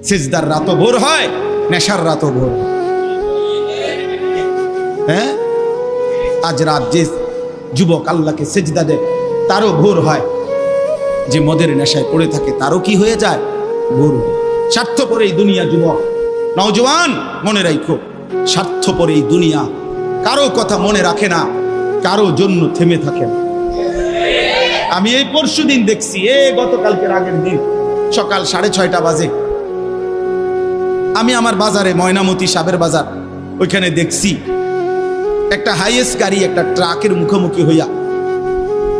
সিজদার রাতও ভোর হয়, নেশার রাতও ভোর। হ্যাঁ, আজ রাত যে যুবক আল্লাহকে সেজদা দেয় তারও ভোর হয়, যে মদের নেশায় পড়ে থাকে তারও কি হয়ে যায়, ভোর। স্বার্থপর এই দুনিয়া যুবক, নওজওয়ান মনে রাখো, স্বার্থপর এই দুনিয়া, কারো কথা মনে রাখে না, কারো জন্য থেমে থাকে না। আমি এই পরশুদিন দেখছি, গতকালকের আগের দিন সকাল 6:30 বাজে আমি আমার বাজারে, ময়নামতি সাবের বাজার, ওইখানে দেখছি একটা হাইয়েস্ট গাড়ি একটা ট্রাকের মুখোমুখি হইয়া,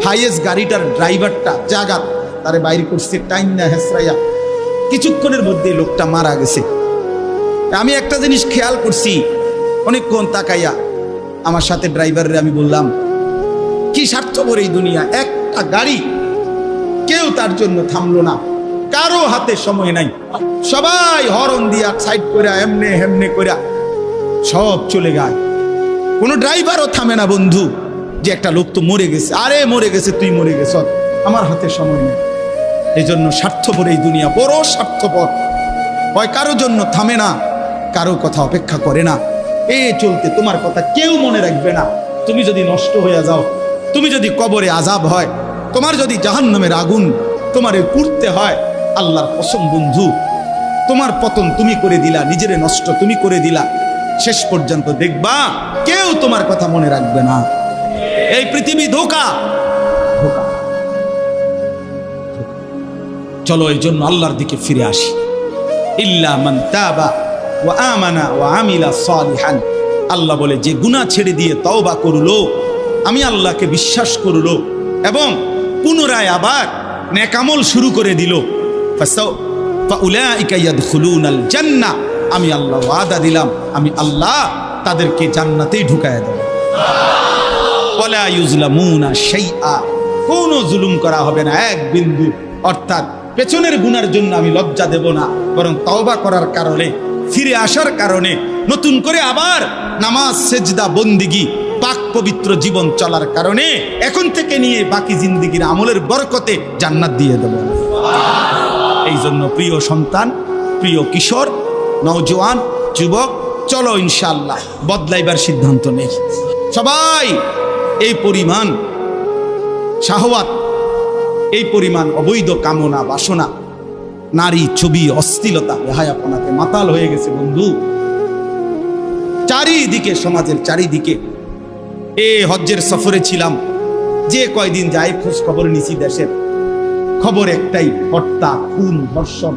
হাইয়েস্ট গাড়িটার ড্রাইভারটা জায়গা তারে বাইরে করছে টাইম না হেসরাইয়া, কিছুক্ষণের মধ্যে লোকটা মারা গেছে। আমি একটা জিনিস খেয়াল করছি, অনেকক্ষণ তাকাইয়া আমার সাথে ড্রাইভারের আমি বললাম, কি স্বার্থপর এই দুনিয়া, একটা গাড়ি কেউ তার জন্য থামলো না, কারো হাতে সময় নাই, সবাই হরন দিয়া সাইড করে এমনে হেমনে করে সব চলে যায়, কোনো ড্রাইভারও থামে না বন্ধু, যে একটা লোক তো মরে গেছে, আরে মরে গেছে, তুই মরে গেছ, আমার হাতে সময় নেই। এই জন্য স্বার্থপর এই দুনিয়া, বড় স্বার্থপর, হয় কারো জন্য থামে না, কারো কথা অপেক্ষা করে না। চলতে তোমার কথা কেউ মনে রাখবে না। তুমি যদি নষ্ট হয়ে যাও, তুমি যদি কবরে আযাব হয়, তোমার যদি জাহান্নামের আগুন তোমারে পুড়তে হয়, আল্লাহর কসম বন্ধু, তোমার পতন তুমি করে দিলা, নিজেরে নষ্ট তুমি করে দিলা, শেষ পর্যন্ত দেখবা কেউ তোমার কথা মনে রাখবে না। এই পৃথিবী ধোঁকা। চলো এই জন্য আল্লাহর দিকে ফিরে আসি। ইল্লা মান তাবা ওয়া আমানা ওয়া আমিলা সালিহান, আল্লাহ বলে যে গুনাহ ছেড়ে দিয়ে তওবা করলো, আমি আল্লাহকে বিশ্বাস করলো এবং পুনরায় আবার নেক আমল শুরু করে দিল, ফাউলাইকা ইয়াদখুলুনাল জান্নাহ, আমি আল্লাহ ওয়াদা দিলাম, আমি আল্লাহ তাদেরকে জান্নাতেই ঢুকায় দেব। ওয়ালা ইউজলামুনা শাইআ, কোনো জুলুম করা হবে না এক বিন্দু। অর্থাৎ পেছনের গুনার জন্য আমি লজ্জা দেব না, বরং তওবা করার কারণে, ফিরে আসার কারণে, নতুন করে আবার নামাজ সেজদা বন্দিগি পাক পবিত্র জীবন চলার কারণে এখন থেকে নিয়ে বাকি জিন্দেগির আমলের বরকতে জান্নাত দিয়ে দেব। এই জন্য প্রিয় সন্তান, প্রিয় কিশোর, নওজওয়ান, যুবক, চলো ইনশাআল্লাহ বদলাইবার সিদ্ধান্ত নেই। সবাই এই পরিমাণ শাহওয়াত, এই পরিমাণ অবৈধ কামনা বাসনা, নারী ছবি, অশ্লীলতা, বেহায়াপনাতে মাতাল হয়ে গেছে বন্ধু চারিদিকে, সমাজের চারিদিকে। হজ্জের সফরে ছিলাম, যে কয়দিন যাই খোঁজ খবর নিছি, দেশের খবর একটাই, হত্যা, খুন, ধর্ষণ,